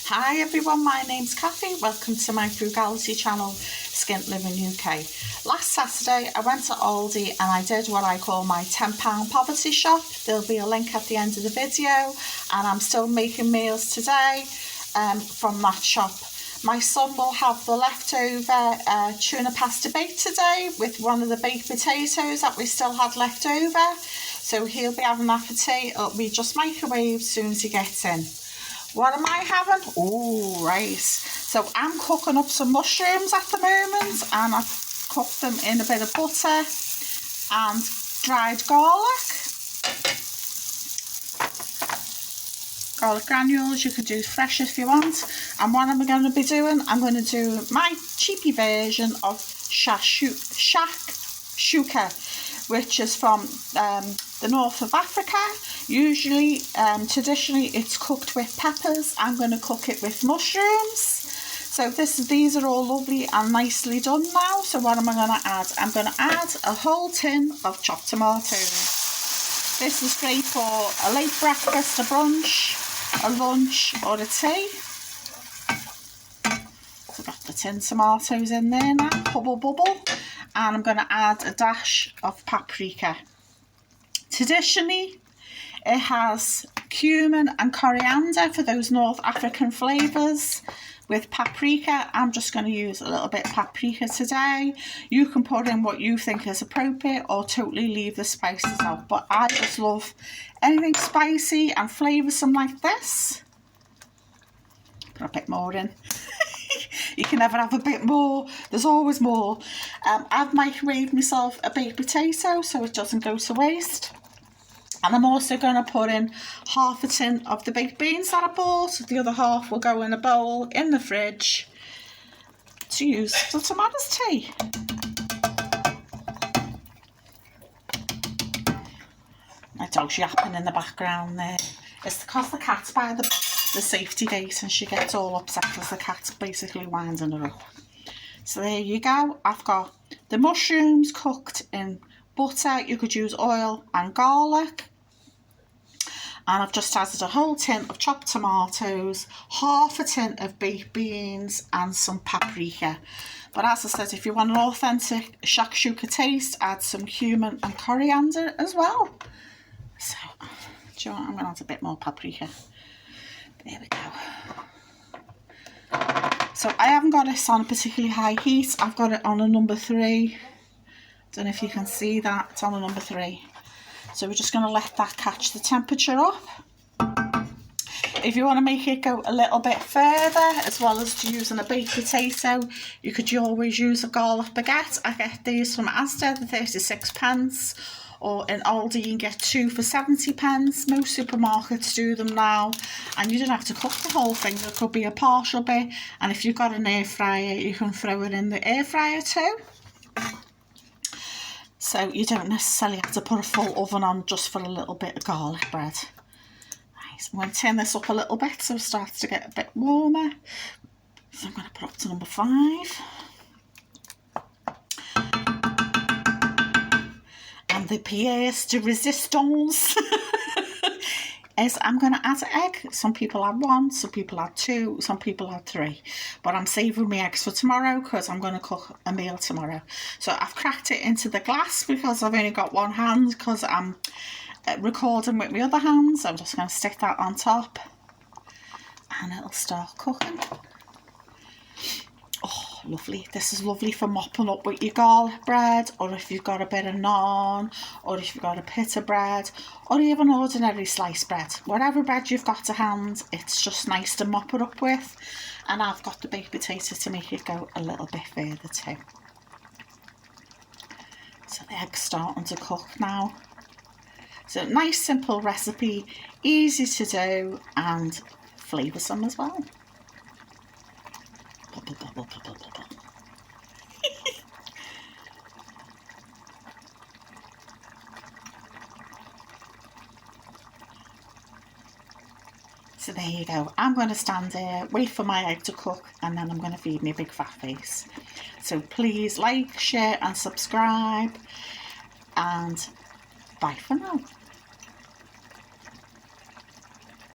Hi everyone, my name's Kathy. Welcome to my frugality channel, Skint Living UK. Last Saturday I went to Aldi and I did what I call my £10 poverty shop. There'll be a link at the end of the video, and I'm still making meals today from that shop. My son will have the leftover tuna pasta bake today with one of the baked potatoes that we still had left over. So he'll be having that for tea. It'll be just microwaved as soon as he gets in. What am I having? Oh, right. So I'm cooking up some mushrooms at the moment, and I've cooked them in a bit of butter and dried garlic. Garlic granules, you could do fresh if you want. And what am I going to be doing? I'm going to do my cheapy version of Shakshuka, which is from the north of Africa. Usually, traditionally, it's cooked with peppers. I'm going to cook it with mushrooms. So these are all lovely and nicely done now. So what am I going to add? I'm going to add a whole tin of chopped tomatoes. This is great for a late breakfast, a brunch, a lunch or a tea. So I've got the tin tomatoes in there now, bubble. And I'm going to add a dash of paprika. Traditionally, it has cumin and coriander for those North African flavours. With paprika, I'm just going to use a little bit of paprika today. You can put in what you think is appropriate or totally leave the spices out. But I just love anything spicy and flavoursome like this. Put a bit more in. You can never have a bit more. There's always more. I've microwaved myself a baked potato so it doesn't go to waste. And I'm also going to put in half a tin of the baked beans that I bought. The other half will go in a bowl in the fridge to use for tomatoes tea. My dog's yapping in the background there. It's because the cat's by the safety gate and she gets all upset because the cat's basically winding her up. So there you go. I've got the mushrooms cooked in butter. You could use oil and garlic. And I've just added a whole tin of chopped tomatoes, half a tin of baked beans and some paprika. But as I said, if you want an authentic shakshuka taste, add some cumin and coriander as well. So, do you know what? I'm going to add a bit more paprika. There we go. So I haven't got this on a particularly high heat. I've got it on a number 3. Don't know if you can see that. It's on a number 3. So we're just going to let that catch the temperature up. If you want to make it go a little bit further, as well as to using a baked potato, you could always use a garlic baguette. I get these from Asda, the 36p, or in Aldi you can get 2 for 70p. Most supermarkets do them now, and you don't have to cook the whole thing. There could be a partial bit, and if you've got an air fryer, you can throw it in the air fryer too. So you don't necessarily have to put a full oven on just for a little bit of garlic bread. Right, so I'm going to turn this up a little bit so it starts to get a bit warmer. So I'm going to put up to number 5. And the pièce de résistance is I'm going to add an egg. Some people add 1, some people add 2, some people add 3. But I'm saving my eggs for tomorrow because I'm going to cook a meal tomorrow. So I've cracked it into the glass because I've only got one hand because I'm recording with my other hand. So I'm just going to stick that on top and it'll start cooking. Oh, lovely. This is lovely for mopping up with your garlic bread, or if you've got a bit of naan, or if you've got a pita bread, or even ordinary sliced bread. Whatever bread you've got to hand, it's just nice to mop it up with. And I've got the baked potato to make it go a little bit further too. So the egg's starting to cook now. So nice simple recipe, easy to do and flavoursome as well. So there you go. I'm going to stand there, wait for my egg to cook, and then I'm going to feed me a big fat face. So please like, share and subscribe, and bye for now.